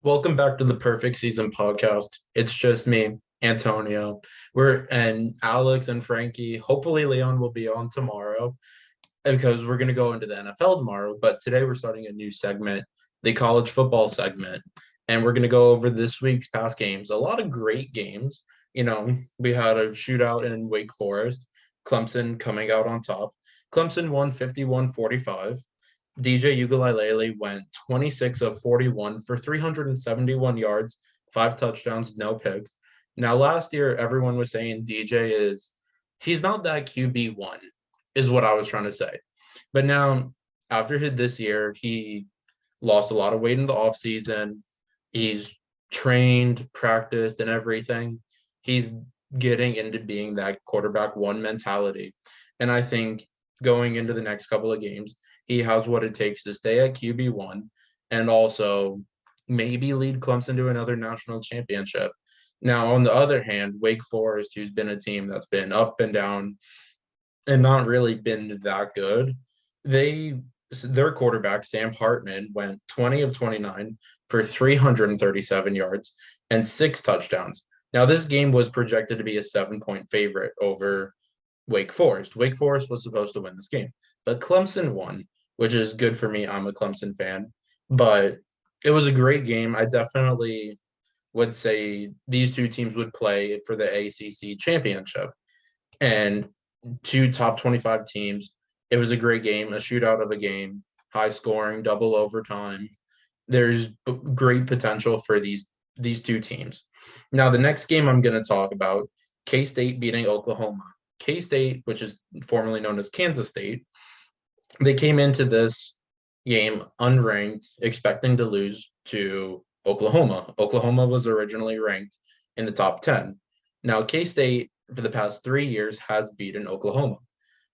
Welcome back to the Perfect Season podcast. It's just me, Antonio. And Alex and Frankie. Hopefully Leon will be on tomorrow because we're going to go into the NFL tomorrow, but today we're starting a new segment, the college football segment, and we're going to go over this week's past games. A lot of great games. We had a shootout in Wake Forest, Clemson coming out on top. Clemson won 51-45. DJ Ugalele went 26 of 41 for 371 yards, five touchdowns, no picks. Now, last year, everyone was saying he's not that QB1, is what I was trying to say. But now, after this year, he lost a lot of weight in the offseason. He's trained, practiced, and everything. He's getting into being that quarterback one mentality. And I think going into the next couple of games, he has what it takes to stay at QB1 and also maybe lead Clemson to another national championship. Now, on the other hand, Wake Forest, who's been a team that's been up and down and not really been that good, their quarterback, Sam Hartman, went 20 of 29 for 337 yards and six touchdowns. Now, this game was projected to be a 7-point favorite over Wake Forest. Wake Forest was supposed to win this game, but Clemson won, which is good for me. I'm a Clemson fan, but it was a great game. I definitely would say these two teams would play for the ACC championship. And two top 25 teams. It was a great game, a shootout of a game, high scoring, double overtime. There's great potential for these two teams. Now, the next game I'm going to talk about, K-State beating Oklahoma. K-State, which is formerly known as Kansas State, they came into this game unranked, expecting to lose to Oklahoma. Oklahoma was originally ranked in the top 10. Now, K-State for the past 3 years has beaten Oklahoma.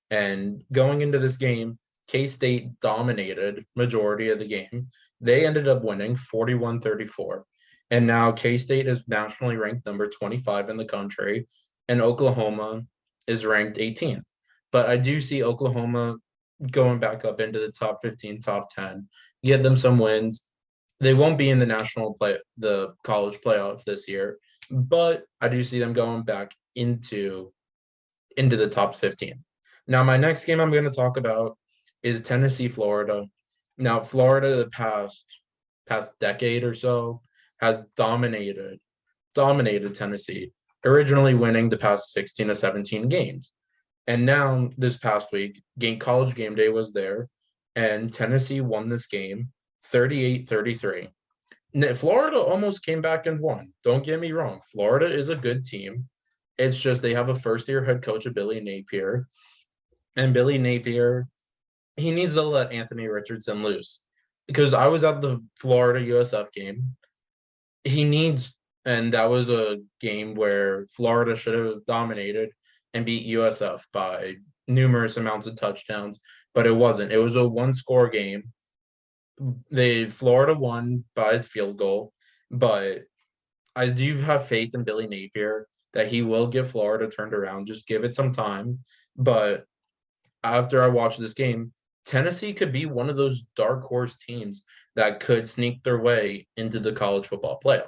And going into this game, K-State dominated majority of the game. They ended up winning 41-34. And now K-State is nationally ranked number 25 in the country, and Oklahoma is ranked 18. But I do see Oklahoma going back up into the top 15, top 10, get them some wins. They won't be in the college playoff this year, but I do see them going back into the top 15. Now, my next game I'm going to talk about is Tennessee, Florida. Now, Florida, the past decade or so, has dominated Tennessee, originally winning the past 16 to 17 games. And now, this past week, college game day was there, and Tennessee won this game 38-33. Florida almost came back and won. Don't get me wrong. Florida is a good team. It's just they have a first-year head coach, Billy Napier, and Billy Napier, he needs to let Anthony Richardson loose. Because I was at the Florida USF game. And that was a game where Florida should have dominated and beat USF by numerous amounts of touchdowns, but it wasn't. It was a one-score game. Florida won by field goal, but I do have faith in Billy Napier that he will get Florida turned around. Just give it some time. But after I watched this game, Tennessee could be one of those dark horse teams that could sneak their way into the college football playoff.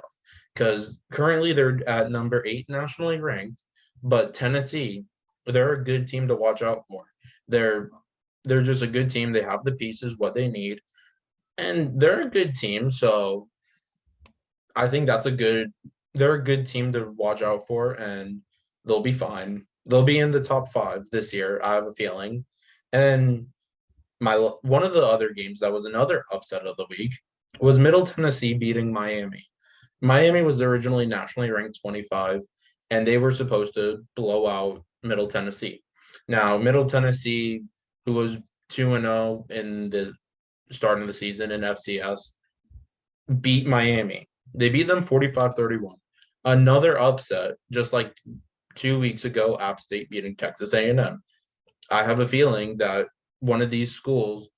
Because currently they're at number 8 nationally ranked, but Tennessee, they're a good team to watch out for. They're they're just a good team. They have the pieces, what they need, and they're a good team. So I think they're a good team to watch out for, and they'll be fine. They'll be in the top 5 this year, I have a feeling. And my one of the other games that was another upset of the week was Middle Tennessee beating Miami. Miami was originally nationally ranked 25, and they were supposed to blow out Middle Tennessee. Now, Middle Tennessee, who was 2-0 in the start of the season in FCS, beat Miami. They beat them 45-31. Another upset, just like 2 weeks ago, App State beating Texas A&M. I have a feeling that one of these schools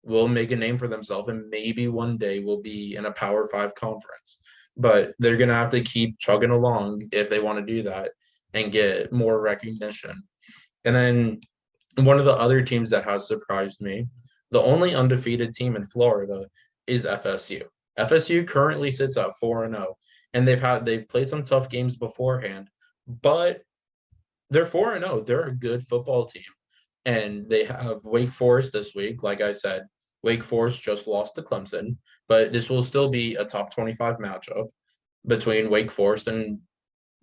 will make a name for themselves and maybe one day will be in a Power 5 conference. But they're going to have to keep chugging along if they want to do that and get more recognition. And then one of the other teams that has surprised me, the only undefeated team in Florida is FSU. FSU currently sits at 4-0, and they've played some tough games beforehand, but they're 4-0. They're a good football team. And they have Wake Forest this week. Like I said, Wake Forest just lost to Clemson, but this will still be a top 25 matchup between Wake Forest and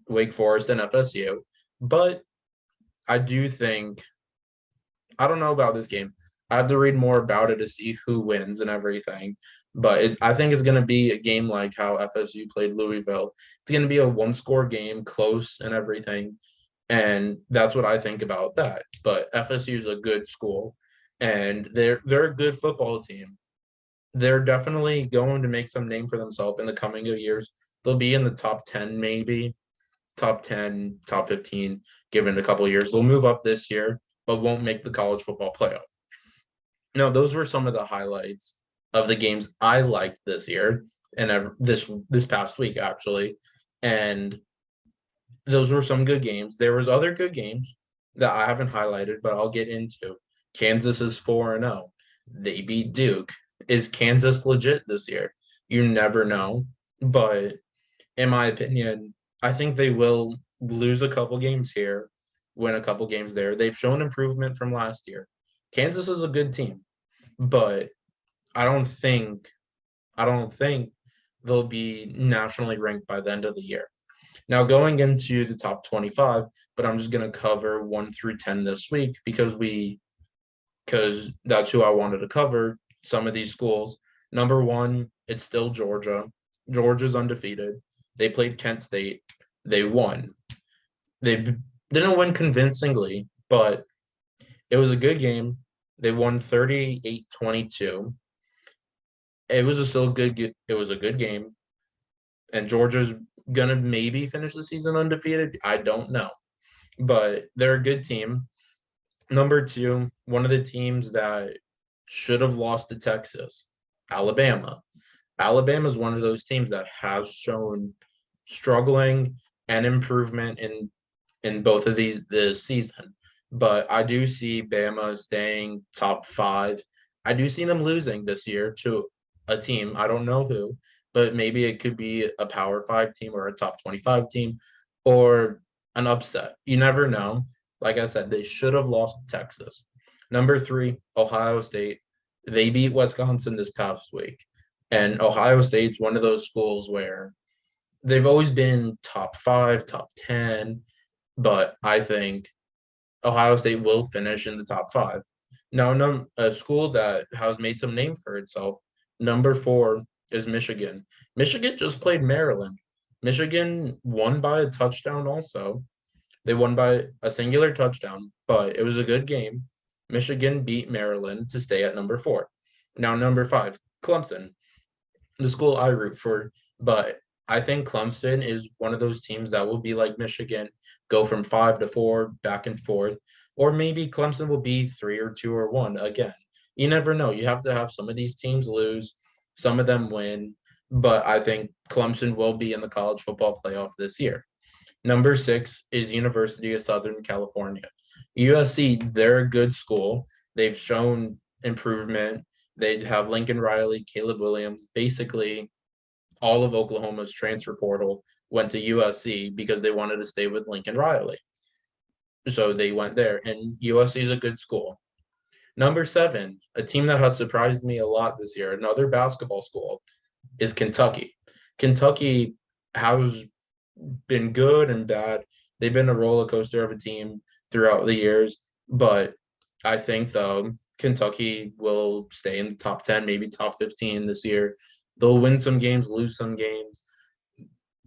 FSU. But I do think I don't know about this game. I have to read more about it to see who wins and everything. But I think it's going to be a game like how FSU played Louisville. It's going to be a one-score game, close and everything. And that's what I think about that. But FSU is a good school, and they're a good football team. They're definitely going to make some name for themselves in the coming years. They'll be in the top 10, maybe top 10, top 15, given a couple of years. They'll move up this year, but won't make the college football playoff. Now, those were some of the highlights of the games I liked this year and this past week, actually. And those were some good games. There was other good games that I haven't highlighted, but I'll get into. Kansas is 4-0. They beat Duke. Is Kansas legit this year? You never know. But in my opinion, I think they will lose a couple games here, win a couple games there. They've shown improvement from last year. Kansas is a good team, but I don't think I don't think they'll be nationally ranked by the end of the year. Now going into the top 25, but I'm just going to cover 1 through 10 this week because that's who I wanted to cover, some of these schools. Number 1, it's still Georgia. Georgia's undefeated. They played Kent State. They won. They didn't win convincingly, but it was a good game. They won 38-22. It was a good game, and Georgia's gonna maybe finish the season undefeated. I don't know, but they're a good team. Number 2, one of the teams that should have lost to Texas, Alabama. Alabama is one of those teams that has shown struggling and improvement in both of these this season. But I do see Bama staying top 5. I do see them losing this year to a team. I don't know who, but maybe it could be a Power 5 team or a top 25 team or an upset. You never know. Like I said, they should have lost to Texas. Number 3, Ohio State. They beat Wisconsin this past week. And Ohio State's one of those schools where they've always been top 5, top 10, but I think Ohio State will finish in the top 5. Now, a school that has made some name for itself, number 4 is Michigan. Michigan just played Maryland. Michigan won by a touchdown also. They won by a singular touchdown, but it was a good game. Michigan beat Maryland to stay at number 4. Now, number 5, Clemson, the school I root for, but I think Clemson is one of those teams that will be like Michigan, go from 5 to 4, back and forth, or maybe Clemson will be 3 or 2 or 1 again. You never know. You have to have some of these teams lose, some of them win, but I think Clemson will be in the college football playoff this year. Number 6 is University of Southern California. USC, they're a good school. They've shown improvement. They have Lincoln Riley, Caleb Williams. Basically, all of Oklahoma's transfer portal went to USC because they wanted to stay with Lincoln Riley. So they went there, and USC is a good school. Number 7, a team that has surprised me a lot this year, another basketball school, is Kentucky. Kentucky has been good and bad. They've been a roller coaster of a team throughout the years, but I think though Kentucky will stay in the top 10, maybe top 15 this year. They'll win some games, lose some games.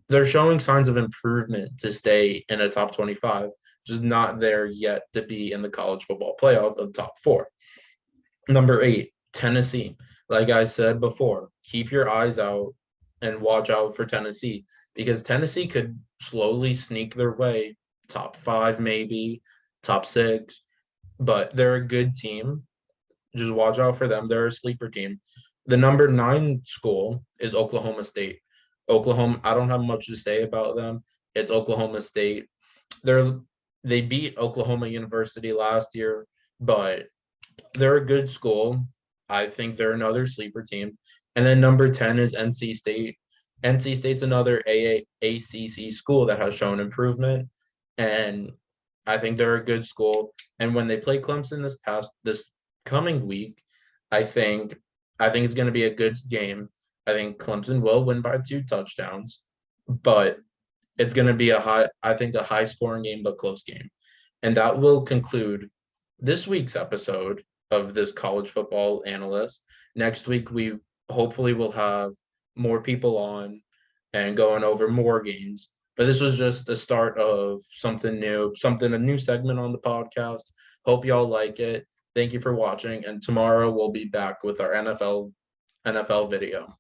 They're showing signs of improvement to stay in a top 25, just not there yet to be in the college football playoff of top 4. Number 8, Tennessee. Like I said before, keep your eyes out and watch out for Tennessee because Tennessee could slowly sneak their way top 5, maybe top 6, but they're a good team. Just watch out for them. They're a sleeper team. The number 9 school is Oklahoma State. Oklahoma, I don't have much to say about them. It's Oklahoma State. They're they beat Oklahoma University last year, but they're a good school. I think they're another sleeper team. And then number 10 is NC State. NC State's another ACC school that has shown improvement, and I think they're a good school. And when they play Clemson this coming week, I think I think it's going to be a good game. I think Clemson will win by 2 touchdowns, but it's going to be a high scoring game, but close game. And that will conclude this week's episode of this college football analyst. Next week, we hopefully will have more people on and going over more games. But this was just the start of something new, a new segment on the podcast. Hope y'all like it. Thank you for watching. And tomorrow we'll be back with our NFL video.